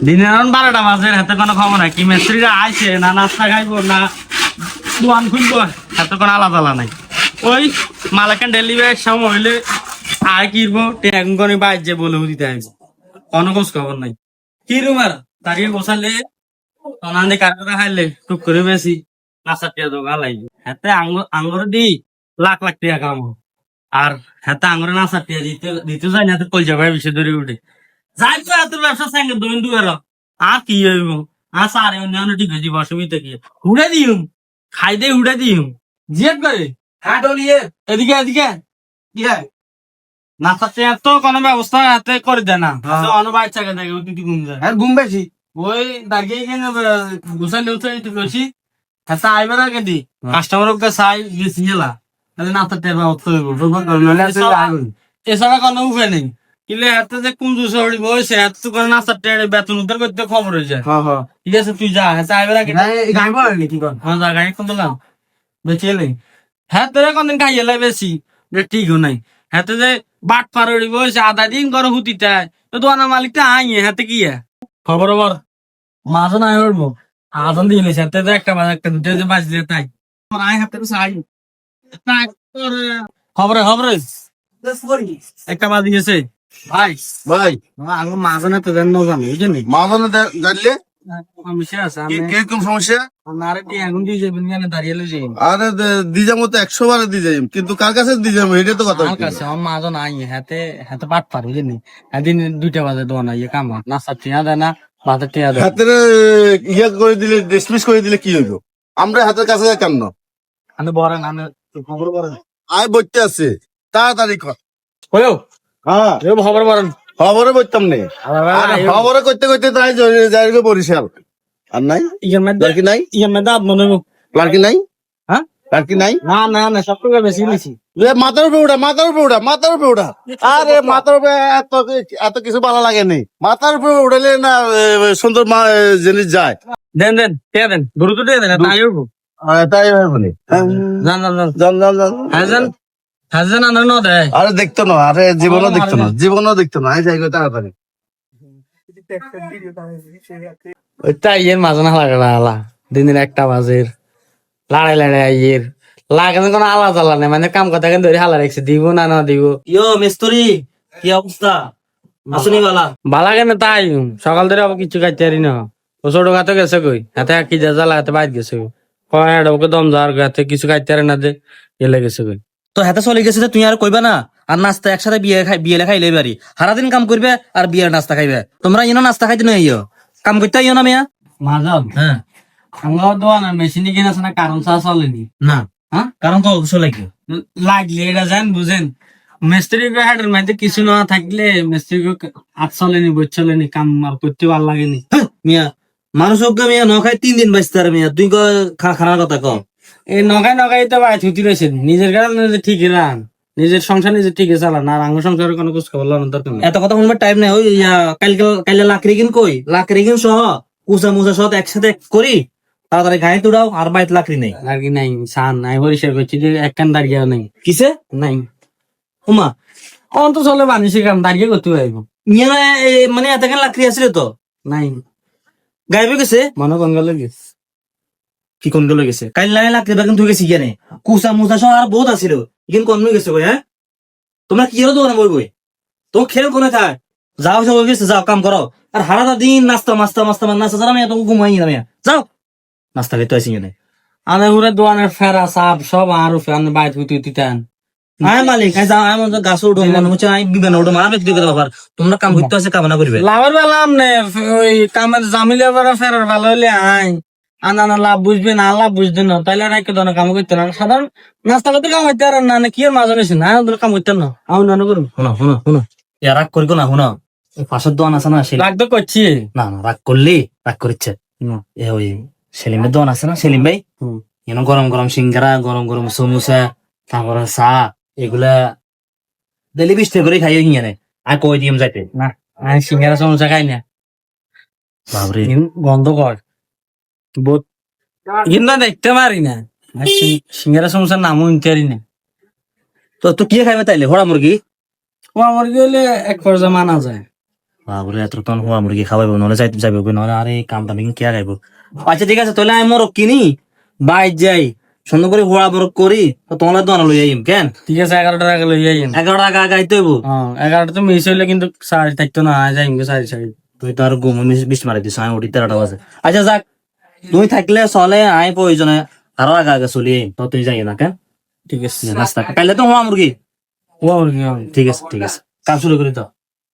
দিনের 12টা বাজে, হাতে কোনো খবর নাই। কি মিস্ত্রিরা আইছে না নাস্তা খাইবো না দোকান খুলবো, হাতে কোনো আলাদা নাই। ওই মালাকান ডেলিভারির সময় হইলে আয় কিনবো এখন করে বাইর যে বলে দিতে আইবো, কোনো খোঁজ খবর নাই। কি রুমার তারিখে বসালে অনান্দে কাটা খাইলে টুক করে বেশি নাস্তা টিয়া দোকান লাগবে। হাতে আঙ্গুর দি লাখ লাখ টাকা কাম। আর হাতে আঙ্গুরে নাস্তা টিয়া দিতে যাই না, কলজা ভাই বিষয় ধরে উঠে যাই তো এত ব্যবসা সঙ্গে দুই দুয়ার আর কি হইব। আর সারে অন্য ঠিক হয়েছি, অসুবিধা কি উড়ে দিম, খাই দে উড়ে দিম জিয়াদ করে। হ্যাঁ ডলিয়ে এদিকে এদিকে কি হয় নাস্তা টিয়া তো কোনো ব্যবস্থা হাতে করে দেয় না। অন্য বাচ্চাকে দেখে তুই ঘুম যায় আর ঘুম বেশি ওই দাঁড়িয়ে এখানে গুছাই উঠাই বেশি হাতে আইবার আগে দি কাস্টমারকে চাই বেশি গেলা তাহলে নাস্তা টিয়া ব্যবস্থা হইব। এছাড়া কোনো উপায় নেই। কিলে হাতে যে কোন জুস বসে হাতে তো করে নাস্তা টিয়া বেতন উদ্ধার করতে খবর হয়ে যায়। ঠিক আছে তুই যা হাতে আইবার আগে গাইব কি কর। হ্যাঁ যা গাই কোন দিলাম বেঁচে এলে হ্যাঁ তোরা কোনদিন খাই এলাই বেশি ঠিক নাই। হাতে যে বাট পারি বসে আধা দিন করে হুতিতে তো দোকানের মালিকটা আইয়ে হাতে কি খবর খবর মাঝে নাই উঠবো আজন দিয়ে হাতে একটা একটা দুটো যে বাজ দিয়ে তাই আয় হাতে চাই খবরে খবরে একটা বাজ গেছে ভাই ভাই আঙুর মাঝনে তো জানো জানি বুঝলি মাঝখানে জানলে সমস্যা আছে কিরকম সমস্যা? আরে এখন দিয়ে যাবেন কেন দাঁড়িয়ে যাই আরে দিজাম তো 100 বারে দিয়ে যাই, কিন্তু কার কাছে দিয়ে যাবো এটা তো কথা। আমার কাছে আমার মাজন আই হাতে হাতে পাট পার বুঝলি একদিন 2টা বাজে দোকান আইয়ে কাম নাস্তা টিয়া দেয় না ভাতের টিয়া দেয় হাতের ইয়ে করে দিলে ডিসমিস করে দিলে কি হইব? আমরা হাতের কাছে কেন আমি বড় না খবর বড় আয় বইতে আছে তাড়াতাড়ি কর। হয়েও হ্যাঁ খবর বলেন খবরে বইতাম নেই, খবরে করতে করতে তাই যাই বরিশাল। আর নাই লাড়কি নাই, ইয়ার মধ্যে আপনার লাড়কি নাই, হ্যাঁ লাড়কি নাই। না না না সব টাকা বেশি নিছি মাথার উপরে উঠা, মাথার উপরে উঠা, মাথার উপরে উঠা। আরে মাথার উপরে এত এত কিছু ভালো লাগে নেই, মাথার উপরে উঠালে না সুন্দর জিনিস যায়। দেন দেন টিয়া দেন দ্রুত টিয়া দেন তাই উঠবো তাই হয় বলে জান জান জান জান জান জান। হাজান হাজান আনার ন দেয় আরে দেখতো না, আরে জীবনও দেখতো না, জীবনও দেখতো না। যাই গো তাড়াতাড়ি ওইটা ইয়ের মাঝে না লাগা দিনের 1টা বাজের লড়াই লড়াই ইয়ের লাগানো কোনো আলাদা আলাদা নেই মানে কাম কথা কিন্তু ধরে হালা রেখেছে দিব না না দিব ইয়ো মিস্ত্রি কি অবস্থা আসুনি বালা ভালা কেন তাই সকাল ধরে আবার কিছু খাইতে পারি না ও ছোট গাতে গেছে কই হাতে কি যা জ্বালা হাতে বাইর গেছে ওকে দম যাওয়ার হাতে কিছু খাইতে পারে না দে এলে গেছে কই তো হাতে চলে গেছে যে তুই আর কইবা না আর নাস্তা একসাথে বিয়ে খাইলে বাড়ি সারাদিন কাম করবে আর বিয়ের নাস্তা খাইবে তোমরা ইনো নাস্তা খাইতে নই ইয়ো কাম করতে ইয়ো না মিয়া মাঝাব হ্যাঁ আমার দোয়ানা মেশিনে কিনেছে না কারণ চা চলেনি না হ্যাঁ কারণ তো অবশ্য লাগে লাগলে এটা জান বুঝেন মিস্ত্রি হাটের মধ্যে কিছু না থাকলে মিস্ত্রি হাত চলেনি বই চলেনি কাম আর করতে ভালো লাগেনি মিয়া মানুষ অজ্ঞা মিয়া ন খাই 3 দিন বাঁচতে আর মিয়া তুই খারাপ কথা কও এই নগাই নগাই তো ভাই থুতি রয়েছে নিজের গাড়ি নিজে ঠিকই রান নিজের সংসার নিজে ঠিকই চালান আর আঙ্গ সংসারের কোনো কুছ খবর লাগানোর দরকার নেই এত কথা শুনবার টাইম নাই ওই কাইলে লাকড়ি কিন কই লাকড়ি কিন সহ কুসা মুসা সহ একসাথে করি তাড়াতাড়ি গায়ে তুড়াও আর বাইত লাকড়ি নেই আর কি নাই সান নাই পরিষ্কার করছি যে একখান দাঁড়িয়ে নেই কিসে নাই উমা অন তো চলে বানিয়েছি কাম দাঁড়িয়ে করতে পারবো মিয়া না মানে এতখান লাকড়ি আসলে তো নাই গাইবে গেছে মনে কোন গেল গেছে কি কোন গেলে গেছে কাইল লাগে লাকড়ি বাগান তুই গেছি কেন কুসা মুসা সহ আর বহুত আছিল কিন্তু কম গেছে কই হ্যাঁ তোমরা কি হলো দোকানে বই তো খেল কোনে থাক যাও সব গেছে যাও কাম করো আর হারাটা দিন নাস্তা মাস্তা মাস্তা নাস্তা ছাড়া মেয়ে তোমাকে ঘুমাই না মেয়া যাও নাস্তা খেতে আসি কেন আমি ঘুরে দোয়ানের ফেরা সাপ সব আর ফ্যান বাইর হইতে দিতেন আয় মালিক আয় যাও আয় মনে গাছ উঠো মনে হচ্ছে আয় বিমান উঠো মারা ব্যক্তি কথা ব্যাপার তোমরা কাম করতে আছে কামনা করবে লাভের বেলা আমনে ওই কামের জামিলে বেড়া ফেরার ভালো হলে আই আনা লাভ বুঝবে না লাভ বুঝবে না তাইলে রাইকে দোনো কাম করতে না সাধারণ নাস্তা করতে কাম হইতে আর না কি আর মাঝে নিছি না কাম হইতে না আমি না করুন শোনো শোনো শোনো রাগ করিও না শোনো পাশের দোকান আছে না রাগ তো করছি না না রাগ করলি রাগ করিচ্ছে এ ওই সেলিমের দোকান আছে না সেলিম ভাই এনে গরম গরম সিঙ্গারা গরম গরম সমোসা তারপরে চা এগুলা ডেলি 20 টাকা করে খাইও কিনে আর কই দিম যাইতে না আমি সিঙ্গারা সমস্যা খাই না বাবরে বন্ধ কর কিন্তু দেখতে পারি না সিঙ্গারা সমস্যার নামও নিতে পারি না তো তো কি খাইবে তাইলে হড়া মুরগি ও আমার গেলে এক পর্যায়ে মানা যায় বাবরে এত তখন হওয়া মুরগি খাওয়াইবো নহলে যাইতে যাইব নহলে আরে কামটা আমি কে গাইব আচ্ছা ঠিক আছে তাহলে আমি মোরগ কিনি বাইর যাই সুন্দর করে হোড়া মোরগ করি তো তোমার দোকানে লই আইম কেন ঠিক আছে 11টার আগে লই যাইয়েন 11 টাকা গাইতে হইব 11টা তো মিস হইলে কিন্তু সারি থাকতো না যাইম সারি সারি তুই তো আর ঘুম বিষ মারি দিস আমি উঠি 13টা বাজে আচ্ছা যাক তুমি থাকলে চলে আই প্রয়োজনে আরো আগে আগে চলি আইম তো তুই যাই না কেন ঠিক আছে নাস্তা কাইলে তো হওয়া মুরগি ও ঠিক আছে কাম শুরু করি তো